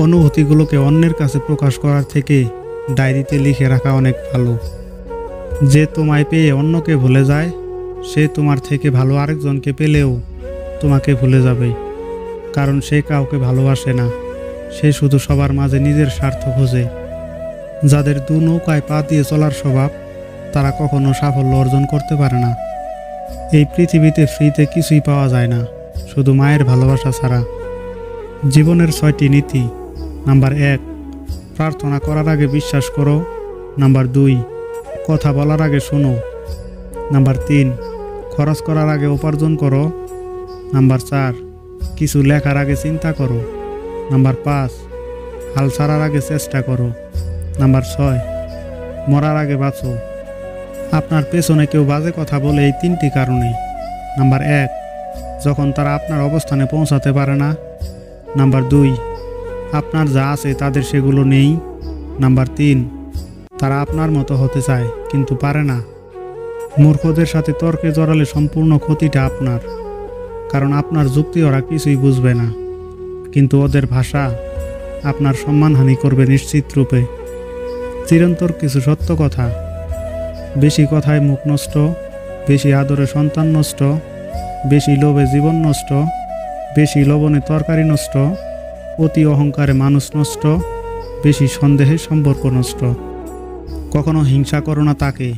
অনুভূতিগুলোকে অন্যের কাছে প্রকাশ করার থেকে ডায়েরিতে লিখে রাখা অনেক ভালো। যে তোমায় পেয়ে অন্যকে ভুলে যায়, সে তোমার থেকে ভালো আরেকজনকে পেলেও তোমাকে ভুলে যাবে, কারণ সে কাউকে ভালোবাসে না, সে শুধু সবার মাঝে নিজের স্বার্থ খোঁজে। যাদের দু নৌকায় পা দিয়ে চলার স্বভাব, তারা কখনো সাফল্য অর্জন করতে পারে না। এই পৃথিবীতে ফ্রিতে কিছুই পাওয়া যায় না, শুধু মায়ের ভালোবাসা ছাড়া। জীবনের 6টি নীতি। নাম্বার 1, প্রার্থনা করার আগে বিশ্বাস করো। নাম্বার 2, কথা বলার আগে শোনো। নাম্বার 3, খরচ করার আগে উপার্জন করো। নাম্বার 4, কিছু লেখার আগে চিন্তা করো। নাম্বার 5, হাল ছাড়ার আগে চেষ্টা করো। নাম্বার 6, মরার আগে বাঁচো। আপনার পেছনে কেউ বাজে কথা বলে এই 3টি কারণে। নাম্বার 1, যখন তারা আপনার অবস্থানে পৌঁছাতে পারে না। নাম্বার 2, আপনার যা আছে তাদের সেগুলো নেই। নাম্বার 3, তারা আপনার মতো হতে চায় কিন্তু পারে না। মূর্খদের সাথে তর্কে জড়ালে সম্পূর্ণ ক্ষতিটা আপনার, কারণ আপনার যুক্তি ওরা কিছুই বুঝবে না, কিন্তু ওদের ভাষা আপনার সম্মানহানি করবে নিশ্চিত রূপে। চিরন্তর কিছু সত্য কথা। বেশি কথায় মুখ নষ্ট, বেশি আদরে সন্তান নষ্ট, বেশি লোভে জীবন নষ্ট, বেশি লবণে তরকারি নষ্ট, অতি অহংকারে মানুষ নষ্ট, বেশি সন্দেহে সম্পর্ক নষ্ট। কখনো হিংসা করো না তাকে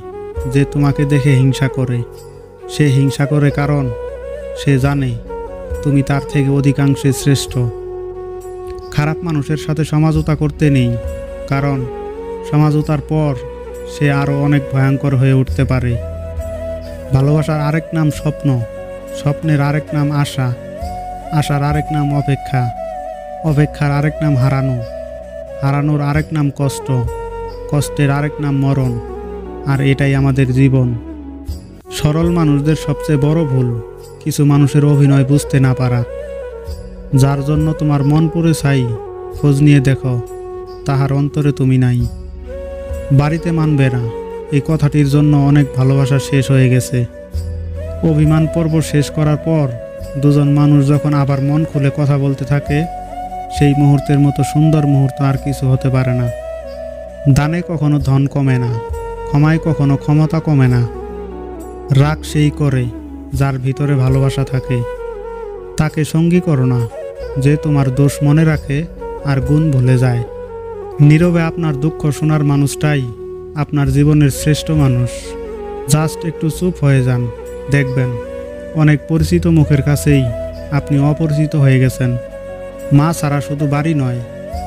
যে তোমাকে দেখে হিংসা করে। সে হিংসা করে কারণ সে জানে তুমি তার থেকে অধিকাংশে শ্রেষ্ঠ। খারাপ মানুষের সাথে সমঝোতা করতে নেই, কারণ সমঝোতার পর সে আরও অনেক ভয়ঙ্কর হয়ে উঠতে পারে। ভালোবাসার আরেক নাম স্বপ্ন, স্বপ্নের আরেক নাম আশা, আশার আরেক নাম অপেক্ষা, অপেক্ষার আরেক নাম হারানো, হারানোর আরেক নাম কষ্ট, কষ্টের আরেক নাম মরণ। আর এটাই আমাদের জীবন। সরল মানুষদের সবচেয়ে বড় ভুল কিছু মানুষের অভিনয় বুঝতে না পারা। যার জন্য তোমার মন পুড়ে ছাই, খোঁজ নিয়ে দেখো তাহার অন্তরে তুমি নাই। বাড়িতে মানবে না, এই কথাটির জন্য অনেক ভালোবাসা শেষ হয়ে গেছে। অভিমান পর্ব শেষ করার পর দুজন মানুষ যখন আবার মন খুলে কথা বলতে থাকে, সেই মুহূর্তের মতো সুন্দর মুহূর্ত আর কিছু হতে পারে না। দানে কখনো ধন কমে না, ক্ষমায় কখনো ক্ষমতা কমে না। রাগ সেই করে যার ভিতরে ভালোবাসা থাকে। তাকে সঙ্গী করো না যে তোমার দোষ মনে রাখে আর গুণ ভুলে যায়। নীরবে আপনার দুঃখ শোনার মানুষটাই আপনার জীবনের শ্রেষ্ঠ মানুষ। জাস্ট একটু চুপ হয়ে যান, দেখবেন অনেক পরিচিত মুখের কাছেই আপনি অপরিচিত হয়ে গেছেন। মা ছাড়া শুধু বাড়ি নয়,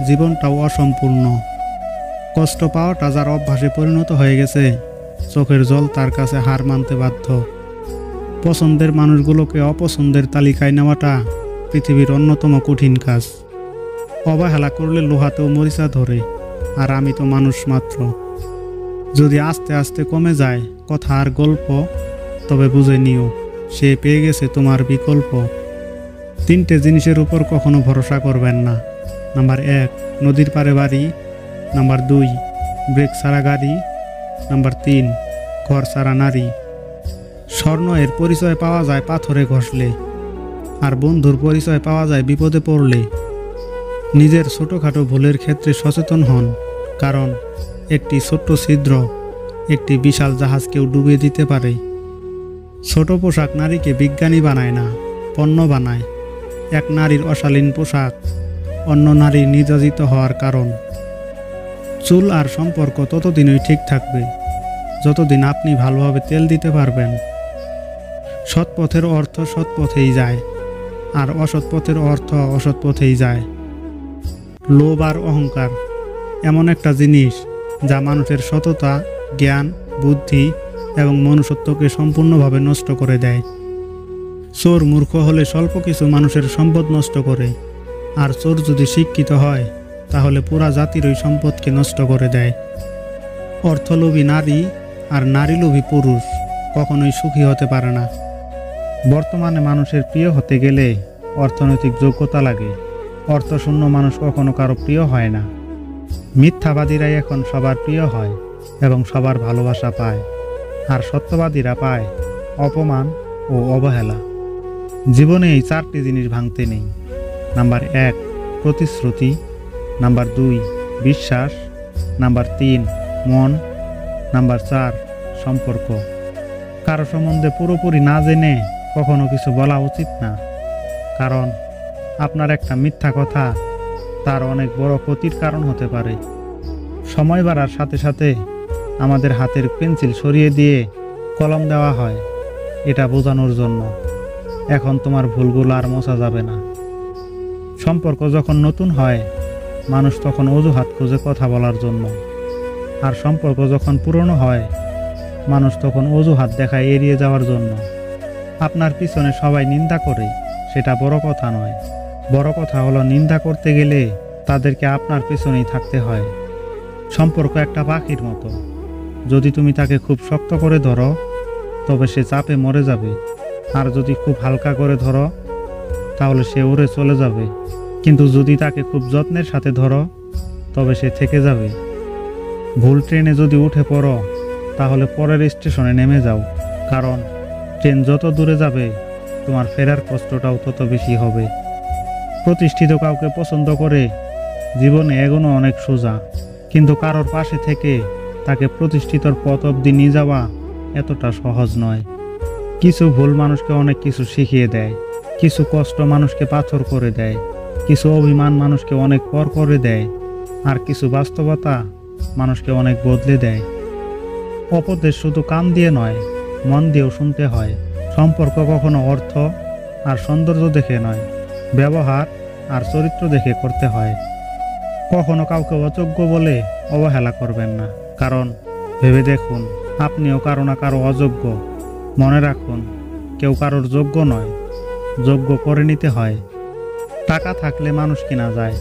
জীবনটাও অসম্পূর্ণ। কষ্ট পাওয়াটা যার অভ্যাসে পরিণত হয়ে গেছে, চোখের জল তার কাছে হার মানতে বাধ্য। পছন্দের মানুষগুলোকে অপছন্দের তালিকায় নেওয়াটা পৃথিবীর অন্যতম কঠিন কাজ। অবহেলা করলে লোহাতেও মরিচা ধরে, আর আমি তো মানুষ মাত্র। যদি আস্তে আস্তে কমে যায় কথা আর গল্প, তবে বুঝে নিও সে পেয়ে গেছে তোমার বিকল্প। 3টে জিনিসের উপর কখনো ভরসা করবেন না। নাম্বার 1, নদীর পাড়ে বাড়ি। নাম্বার 2, ব্রেক ছাড়া গাড়ি। নাম্বার 3, ঘর ছাড়া নারী। স্বর্ণ এর পরিচয় পাওয়া যায় পাথরে ঘষলে, আর বন্ধুর পরিচয় পাওয়া যায় বিপদে পড়লে। নিজের ছোটোখাটো ভুলের ক্ষেত্রে সচেতন হন, কারণ একটি ছোট্ট ছিদ্র একটি বিশাল জাহাজকেও ডুবিয়ে দিতে পারে। ছোট পোশাক নারীকে বিজ্ঞানী বানায় না, পণ্য বানায়। এক নারীর অশালীন পোশাক অন্য নারীর নির্যাতিত হওয়ার কারণ। চুল আর সম্পর্ক ততদিনই ঠিক থাকবে যতদিন আপনি ভালোভাবে তেল দিতে পারবেন। সৎ পথের অর্থ সৎ পথেই যায়, আর অসৎ পথের অর্থ অসৎ পথেই যায়। লোভ আর অহংকার এমন একটা জিনিস যা মানুষের সততা, জ্ঞান, বুদ্ধি এবং মনুষ্যত্বকে সম্পূর্ণভাবে নষ্ট করে দেয়। চোর মূর্খ হলে স্বল্প কিছু মানুষের সম্পদ নষ্ট করে, আর চোর যদি শিক্ষিত হয় তাহলে পুরা জাতির ওই সম্পদকে নষ্ট করে দেয়। অর্থলোভী নারী আর নারীলোভী পুরুষ কখনোই সুখী হতে পারে না। বর্তমানে মানুষের প্রিয় হতে গেলে অর্থনৈতিক যোগ্যতা লাগে। অর্থশূন্য মানুষ কখনো কারো প্রিয় হয় না। মিথ্যাবাদীরাই এখন সবার প্রিয় হয় এবং সবার ভালোবাসা পায়, আর সত্যবাদীরা পায় অপমান ও অবহেলা। জীবনে এই 4টি জিনিস ভাঙতে নেই। নাম্বার 1, প্রতিশ্রুতি। নাম্বার 2 বিশ্বাস, নাম্বার 3 মন, নাম্বার 4 সম্পর্ক। কারো সম্বন্ধে পুরোপুরি না জেনে কখনো কিছু বলা উচিত না, কারণ আপনার একটা মিথ্যা কথা তার অনেক বড় ক্ষতির কারণ হতে পারে। সময় বাড়ার সাথে সাথে আমাদের হাতের পেন্সিল সরিয়ে দিয়ে কলম দেওয়া হয়, এটা বোঝানোর জন্য এখন তোমার ভুলগুলো আর মোছা যাবে না। সম্পর্ক যখন নতুন হয় মানুষ তখন অজুহাত খুঁজে কথা বলার জন্য, আর সম্পর্ক যখন পুরনো হয় মানুষ তখন অজুহাত দেখায় এড়িয়ে যাওয়ার জন্য। আপনার পিছনে সবাই নিন্দা করে, সেটা বড় কথা নয়। বড় কথা হলো নিন্দা করতে গেলে তাদেরকে আপনার পিছনেই থাকতে হয়। সম্পর্ক একটা পাখির মতো, যদি তুমি তাকে খুব শক্ত করে ধরো তবে সে চাপে মরে যাবে, আর যদি খুব হালকা করে ধরো তাহলে সে উড়ে চলে যাবে। কিন্তু যদি তাকে খুব যত্নের সাথে ধরো তবে সে থেকে যাবে। ভুল ট্রেনে যদি উঠে পড়ো তাহলে পরের স্টেশনে নেমে যাও, কারণ ট্রেন যত দূরে যাবে তোমার ফেরার কষ্টটাও তত বেশি হবে। প্রতিষ্ঠিত কাউকে পছন্দ করে জীবনে এগোনো অনেক সোজা, কিন্তু কারোর পাশে থেকে তাকে প্রতিষ্ঠিতর পথ অবধি নিয়ে যাওয়া এতটা সহজ নয়। কিছু ভুল মানুষকে অনেক কিছু শিখিয়ে দেয়, কিছু কষ্ট মানুষকে পাথর করে দেয়, কিছু অভিমান মানুষকে অনেক পর করে দেয়, আর কিছু বাস্তবতা মানুষকে অনেক বদলে দেয়। অপদেশ শুধু কান দিয়ে নয়, মন দিয়েও শুনতে হয়। সম্পর্ক কখনো অর্থ আর সৌন্দর্য দেখে নয়, ব্যবহার আর চরিত্র দেখে করতে হয়। কখনো কাউকে অযোগ্য বলে অবহেলা করবেন না, কারণ ভেবে দেখুন আপনিও কারো না কারো অযোগ্য। মনে রাখুন কেউ কারোর যোগ্য নয়, যোগ্য করে নিতে হয়। টাকা থাকলে মানুষ কেনা যায়,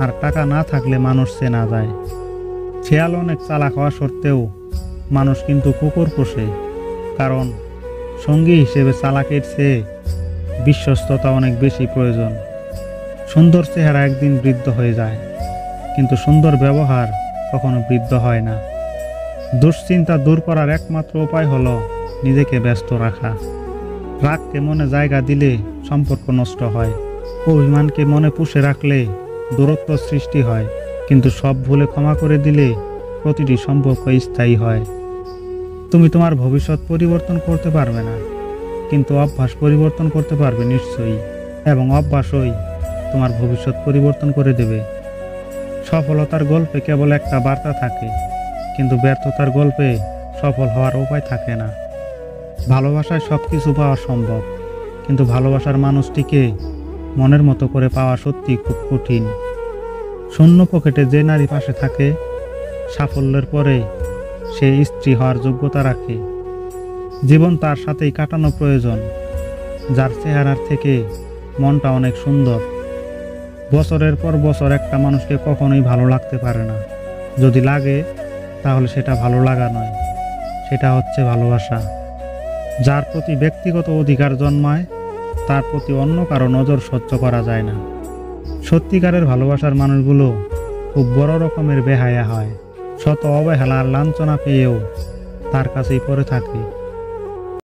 আর টাকা না থাকলে মানুষ চেনা যায়। শেয়াল অনেক চালাক হওয়া সত্ত্বেও মানুষ কিন্তু কুকুর পোষে, কারণ সঙ্গী হিসেবে চালাকের চেয়ে বিশ্বস্ততা অনেক বেশি প্রয়োজন। সুন্দর চেহারা একদিন বৃদ্ধ হয়ে যায়, কিন্তু সুন্দর ব্যবহার কখনো বৃদ্ধ হয় না। দুশ্চিন্তা দূর করার একমাত্র উপায় হলো নিজেকে ব্যস্ত রাখা। রাগকে মনে জায়গা দিলে সম্পর্ক নষ্ট হয়, অভিমানকে মনে পুষে রাখলে দূরত্ব সৃষ্টি হয়, কিন্তু সব ভুলে ক্ষমা করে দিলে প্রতিটি সম্পর্ক স্থায়ী হয়। তুমি তোমার ভবিষ্যৎ পরিবর্তন করতে পারবে না, কিন্তু অভ্যাস পরিবর্তন করতে পারবে নিশ্চয়ই, এবং অভ্যাসই তোমার ভবিষ্যৎ পরিবর্তন করে দেবে। সফলতার গল্পে কেবল একটা বার্তা থাকে, কিন্তু ব্যর্থতার গল্পে সফল হওয়ার উপায় থাকে না। ভালোবাসায় সব কিছু পাওয়া সম্ভব, কিন্তু ভালোবাসার মানুষটিকে মনের মতো করে পাওয়া সত্যি খুব কঠিন। শূন্য পকেটে যে নারী পাশে থাকে সাফল্যের পরে সে স্ত্রী হওয়ার যোগ্যতা রাখে। জীবন তার সাথেই কাটানো প্রয়োজন, যার চেহারার থেকে মনটা অনেক সুন্দর। বছরের পর বছর একটা মানুষকে কখনোই ভালো লাগতে পারে না। যদি লাগে তাহলে সেটা ভালো লাগা নয়, সেটা হচ্ছে ভালোবাসা। যার প্রতি ব্যক্তিগত অধিকার জন্মায় তার প্রতি অন্য কারো নজর সহ্য করা যায় না। সত্যিকারের ভালোবাসার মানুষগুলো খুব বড় রকমের বেহায়া হয়, শত অবহেলা আর লাঞ্ছনা পেয়েও তার কাছেই পড়ে থাকে।